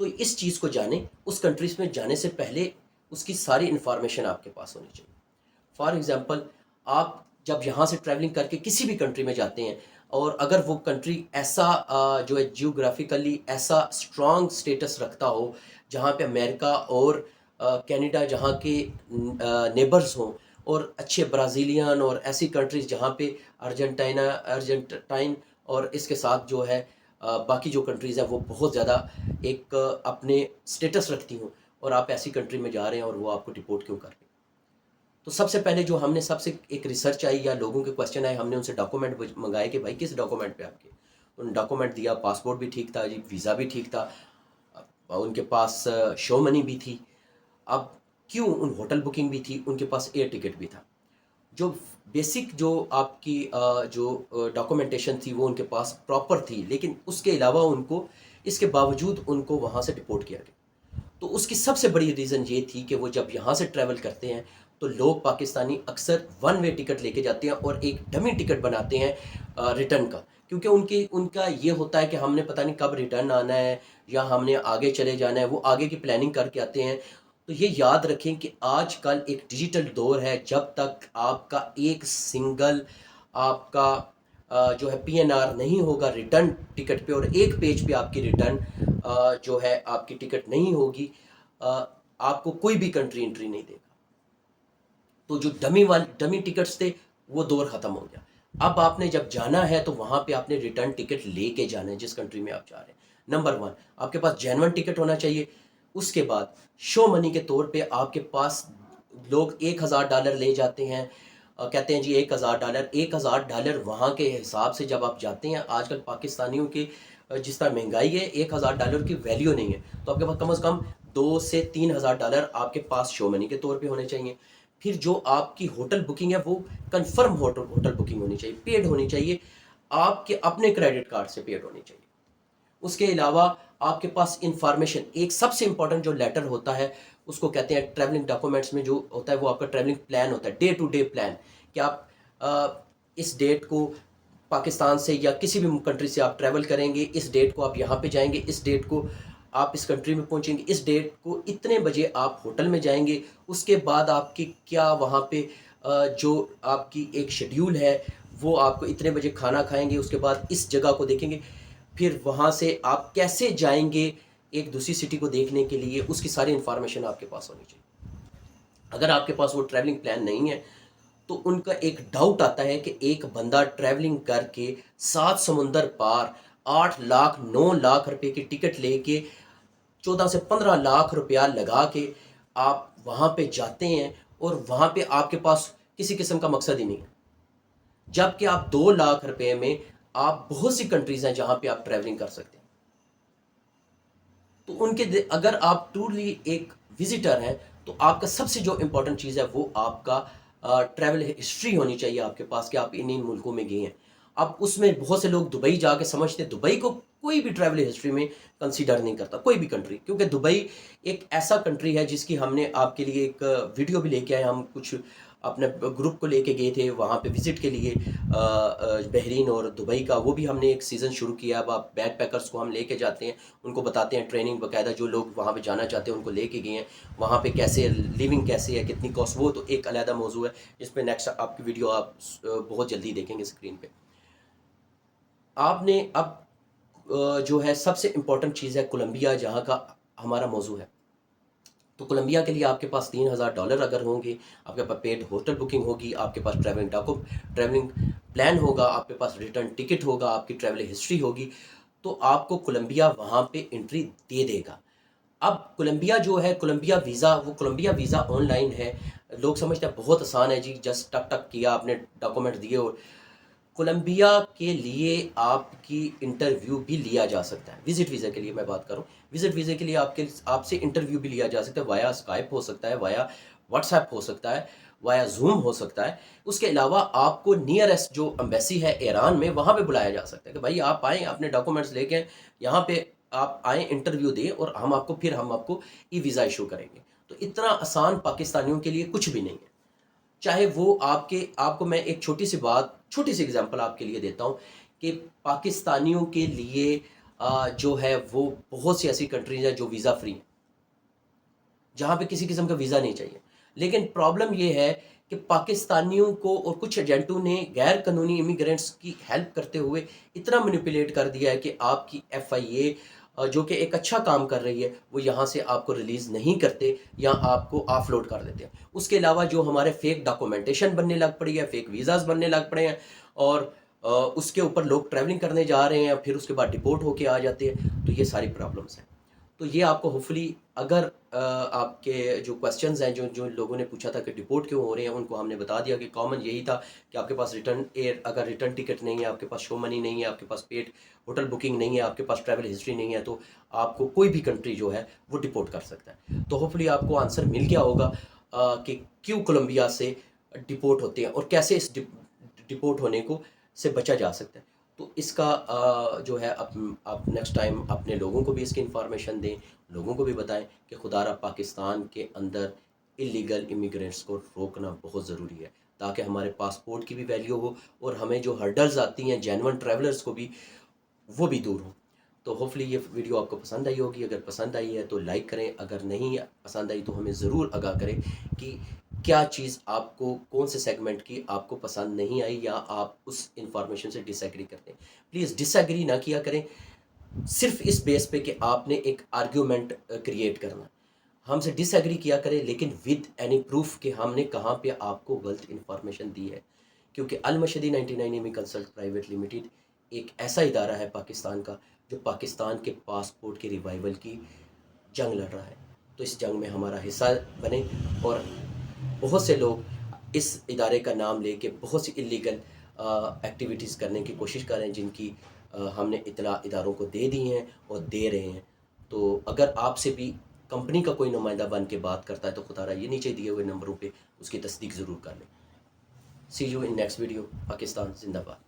تو اس چیز کو جانیں، اس کنٹریز میں جانے سے پہلے اس کی ساری انفارمیشن آپ کے پاس ہونی چاہیے۔ فار ایگزامپل، آپ جب یہاں سے ٹریولنگ کر کے کسی بھی کنٹری میں جاتے ہیں، اور اگر وہ کنٹری ایسا جو ہے جیوگرافیکلی ایسا اسٹرانگ اسٹیٹس رکھتا ہو، جہاں پہ امریکہ اور کینیڈا جہاں کے نیبرز ہوں، اور اچھے برازیلین اور ایسی کنٹریز جہاں پہ ارجنٹائن اور اس کے ساتھ جو ہے باقی جو کنٹریز ہیں وہ بہت زیادہ ایک اپنے اسٹیٹس رکھتی ہوں، اور آپ ایسی کنٹری میں جا رہے ہیں اور وہ آپ کو ڈپورٹ کیوں کر رہے ہیں؟ تو سب سے پہلے جو ہم نے سب سے ایک ریسرچ آئی یا لوگوں کے کوشچن آئے، ہم نے ان سے ڈاکومنٹ منگائے کہ بھائی کس ڈاکومنٹ پہ آپ کے، ان ڈاکومنٹ دیا، پاسپورٹ بھی ٹھیک تھا جی، ویزا بھی ٹھیک تھا، ان کے پاس شو منی بھی تھی۔ اب کیوں؟ ان ہوٹل بکنگ بھی تھی، ان کے پاس ایئر ٹکٹ بھی تھا۔ جو بیسک جو آپ کی جو ڈاکومنٹیشن تھی وہ ان کے پاس پراپر تھی، لیکن اس کے علاوہ ان کو، اس کے باوجود ان کو وہاں سے ڈپورٹ کیا گیا۔ تو اس کی سب سے بڑی ریزن یہ تھی کہ وہ جب یہاں سے ٹریول کرتے ہیں تو لوگ پاکستانی اکثر ون وے ٹکٹ لے کے جاتے ہیں اور ایک ڈمی ٹکٹ بناتے ہیں ریٹرن کا، کیونکہ ان کا یہ ہوتا ہے کہ ہم نے پتہ نہیں کب ریٹرن آنا ہے یا ہم نے آگے چلے جانا ہے، وہ آگے کی پلاننگ کر کے آتے ہیں۔ تو یہ یاد رکھیں کہ آج کل ایک ڈیجیٹل دور ہے، جب تک آپ کا ایک سنگل آپ کا جو ہے پی این آر نہیں ہوگا ریٹرن ٹکٹ پہ، اور ایک پیج پہ آپ کی ریٹرن جو ہے آپ کی ٹکٹ نہیں ہوگی، آپ کو کوئی بھی کنٹری انٹری نہیں دے گا۔ تو جو ڈمی ٹکٹس تھے وہ دور ختم ہو گیا۔ اب آپ نے جب جانا ہے تو وہاں پہ آپ نے ریٹرن ٹکٹ لے کے جانا ہے جس کنٹری میں آپ جا رہے ہیں۔ نمبر 1، آپ کے پاس جینون ٹکٹ ہونا چاہیے۔ اس کے بعد شو منی کے طور پہ آپ کے پاس لوگ $1000 لے جاتے ہیں، کہتے ہیں جی $1000 وہاں کے حساب سے جب آپ جاتے ہیں، آج کل پاکستانیوں کے جس طرح مہنگائی ہے، $1000 کی ویلیو نہیں ہے، تو آپ کے پاس کم از کم $2,000 سے $3,000 آپ کے پاس شو منی کے طور پہ ہونے چاہیے۔ پھر جو آپ کی ہوٹل بکنگ ہے وہ کنفرم ہوٹل بکنگ ہونی چاہیے، پیڈ ہونی چاہیے، آپ کے اپنے کریڈٹ کارڈ سے پیڈ ہونی چاہیے۔ اس کے علاوہ آپ کے پاس انفارمیشن، ایک سب سے امپورٹنٹ جو لیٹر ہوتا ہے اس کو کہتے ہیں ٹریولنگ ڈاکومنٹس میں جو ہوتا ہے وہ آپ کا ٹریولنگ پلان ہوتا ہے، ڈے ٹو ڈے پلان، کہ آپ اس ڈیٹ کو پاکستان سے یا کسی بھی کنٹری سے آپ ٹریول کریں گے، اس ڈیٹ کو آپ یہاں پہ جائیں گے، اس ڈیٹ کو آپ اس کنٹری میں پہنچیں گے، اس ڈیٹ کو اتنے بجے آپ ہوٹل میں جائیں گے، اس کے بعد آپ کی کیا وہاں پہ جو آپ کی ایک شیڈیول ہے وہ آپ کو اتنے بجے کھانا کھائیں گے، اس کے بعد اس جگہ کو دیکھیں گے، پھر وہاں سے آپ کیسے جائیں گے ایک دوسری سٹی کو دیکھنے کے لیے، اس کی ساری انفارمیشن آپ کے پاس ہونی چاہیے۔ اگر آپ کے پاس وہ ٹریولنگ پلان نہیں ہے تو ان کا ایک ڈاؤٹ آتا ہے کہ ایک بندہ ٹریولنگ کر کے 7 سمندر پار 8 لاکھ 9 لاکھ روپے کی ٹکٹ لے کے 14 سے 15 لاکھ روپیہ لگا کے آپ وہاں پہ جاتے ہیں، اور وہاں پہ آپ کے پاس کسی قسم کا مقصد ہی نہیں ہے، جبکہ آپ 2 لاکھ روپے میں آپ بہت سی کنٹریز ہیں جہاں پہ آپ ٹریولنگ کر سکتے ہیں۔ تو ان کے اگر آپ ٹورلی ایک وزٹر ہیں تو آپ کا سب سے جو امپورٹنٹ چیز ہے وہ آپ کا ٹریول ہسٹری ہونی چاہیے آپ کے پاس، کہ آپ ان ملکوں میں گئے ہیں۔ اب اس میں بہت سے لوگ دبئی جا کے سمجھتے ہیں، دبئی کو کوئی بھی ٹریول ہسٹری میں کنسیڈر نہیں کرتا، کوئی بھی کنٹری، کیونکہ دبئی ایک ایسا کنٹری ہے جس کی ہم نے آپ کے لیے ایک ویڈیو بھی لے کے آئے، ہم کچھ اپنے گروپ کو لے کے گئے تھے وہاں پہ وزٹ کے لیے بحرین اور دبئی کا، وہ بھی ہم نے ایک سیزن شروع کیا۔ اب آپ بیک پیکرز کو ہم لے کے جاتے ہیں، ان کو بتاتے ہیں ٹریننگ باقاعدہ، جو لوگ وہاں پہ جانا چاہتے ہیں ان کو لے کے گئے ہیں، وہاں پہ کیسے لیونگ کیسے ہے، کتنی کاسٹ، وہ تو ایک علیحدہ موضوع ہے جس پہ نیکسٹ آپ کی ویڈیو آپ بہت جلدی دیکھیں گے اسکرین پہ۔ آپ نے اب جو ہے سب سے امپورٹنٹ چیز ہے کولمبیا، جہاں کا ہمارا موضوع ہے۔ تو کولمبیا کے لیے آپ کے پاس $3,000 اگر ہوں گے، آپ کے پاس پیڈ ہوٹل بکنگ ہوگی، آپ کے پاس ٹریولنگ پلان ہوگا، آپ کے پاس ریٹرن ٹکٹ ہوگا، آپ کی ٹریول ہسٹری ہوگی، تو آپ کو کولمبیا وہاں پہ انٹری دے دے گا۔ اب کولمبیا جو ہے، کولمبیا ویزا آن لائن ہے، لوگ سمجھتے ہیں بہت آسان ہے جی، جسٹ ٹک ٹک کیا، آپ نے ڈاکومنٹ دیے، اور کولمبیا کے لیے آپ کی انٹرویو بھی لیا جا سکتا ہے۔ وزٹ ویزا کے لیے میں بات کروں، وزٹ ویزا کے لیے آپ سے انٹرویو بھی لیا جا سکتا ہے، وایا اسکائپ ہو سکتا ہے، وایا واٹس ایپ ہو سکتا ہے، وایا زوم ہو سکتا ہے۔ اس کے علاوہ آپ کو نیئرسٹ جو امبیسی ہے ایران میں، وہاں پہ بلایا جا سکتا ہے کہ بھائی آپ آئیں، اپنے ڈاکومنٹس لے کے یہاں پہ آپ آئیں، انٹرویو دیں، اور ہم آپ کو ای ویزا ایشو کریں گے۔ تو اتنا آسان پاکستانیوں کے لیے کچھ بھی نہیں ہے، چاہے وہ آپ کو میں ایک چھوٹی سی اگزامپل آپ کے لیے دیتا ہوں کہ پاکستانیوں کے لیے جو ہے وہ بہت سی ایسی کنٹریز ہیں جو ویزا فری ہیں، جہاں پہ کسی قسم کا ویزا نہیں چاہیے. لیکن پرابلم یہ ہے کہ پاکستانیوں کو اور کچھ ایجنٹوں نے غیر قانونی امیگرینٹس کی ہیلپ کرتے ہوئے اتنا مینیپولیٹ کر دیا ہے کہ آپ کی ایف آئی اے جو کہ ایک اچھا کام کر رہی ہے وہ یہاں سے آپ کو ریلیز نہیں کرتے یا آپ کو آف لوڈ کر دیتے ہیں. اس کے علاوہ جو ہمارے فیک ڈاکومنٹیشن بننے لگ پڑی ہے، فیک ویزاز بننے لگ پڑے ہیں، اور اس کے اوپر لوگ ٹریولنگ کرنے جا رہے ہیں پھر اس کے بعد ڈپورٹ ہو کے آ جاتے ہیں. تو یہ ساری پرابلمس ہیں. تو یہ آپ کو ہوپفلی اگر آپ کے جو کوسچنز ہیں جو لوگوں نے پوچھا تھا کہ ڈپورٹ کیوں ہو رہے ہیں، ان کو ہم نے بتا دیا کہ کامن یہی تھا کہ آپ کے پاس اگر ریٹرن ٹکٹ نہیں ہے، آپ کے پاس شو منی نہیں ہے، آپ کے پاس پیڈ ہوٹل بکنگ نہیں ہے، آپ کے پاس ٹریول ہسٹری نہیں ہے، تو آپ کو کوئی بھی کنٹری جو ہے وہ ڈپورٹ کر سکتا ہے. تو ہوپفلی آپ کو آنسر مل گیا ہوگا کہ کیوں کولمبیا سے ڈپورٹ ہوتے ہیں اور کیسے اس ڈپورٹ ہونے کو سے بچا جا سکتا ہے. تو اس کا جو ہے آپ نیکسٹ ٹائم اپنے لوگوں کو بھی اس کی انفارمیشن دیں، لوگوں کو بھی بتائیں کہ خدا را پاکستان کے اندر اللیگل امیگرینٹس کو روکنا بہت ضروری ہے، تاکہ ہمارے پاسپورٹ کی بھی ویلیو ہو اور ہمیں جو ہرڈلز آتی ہیں جینون ٹریولرز کو بھی وہ بھی دور ہوں. تو ہوپفلی یہ ویڈیو آپ کو پسند آئی ہوگی. اگر پسند آئی ہے تو لائک کریں، اگر نہیں پسند آئی تو ہمیں ضرور آگاہ کریں کہ کیا چیز آپ کو کون سے سیگمنٹ کی آپ کو پسند نہیں آئی یا آپ اس انفارمیشن سے ڈس ایگری کرتے ہیں. پلیز ڈس ایگری نہ کیا کریں صرف اس بیس پہ کہ آپ نے ایک آرگیومنٹ کریٹ کرنا. ہم سے ڈس ایگری کیا کریں لیکن ود اینی پروف کہ ہم نے کہاں پہ آپ کو غلط انفارمیشن دی ہے. کیونکہ المشدی 99 ایمی کنسلٹ پرائیویٹ لمیٹڈ ایک ایسا ادارہ ہے پاکستان کا جو پاکستان کے پاسپورٹ کے ریوائیول کی جنگ لڑ رہا ہے. تو اس جنگ میں ہمارا حصہ بنے اور بہت سے لوگ اس ادارے کا نام لے کے بہت سی اللیگل ایکٹیویٹیز کرنے کی کوشش کریں جن کی ہم نے اطلاع اداروں کو دے دی ہیں اور دے رہے ہیں. تو اگر آپ سے بھی کمپنی کا کوئی نمائندہ بن کے بات کرتا ہے تو خدا را یہ نیچے دیے ہوئے نمبروں پہ اس کی تصدیق ضرور کر لیں. See you in next video. Pakistan زندہ باد.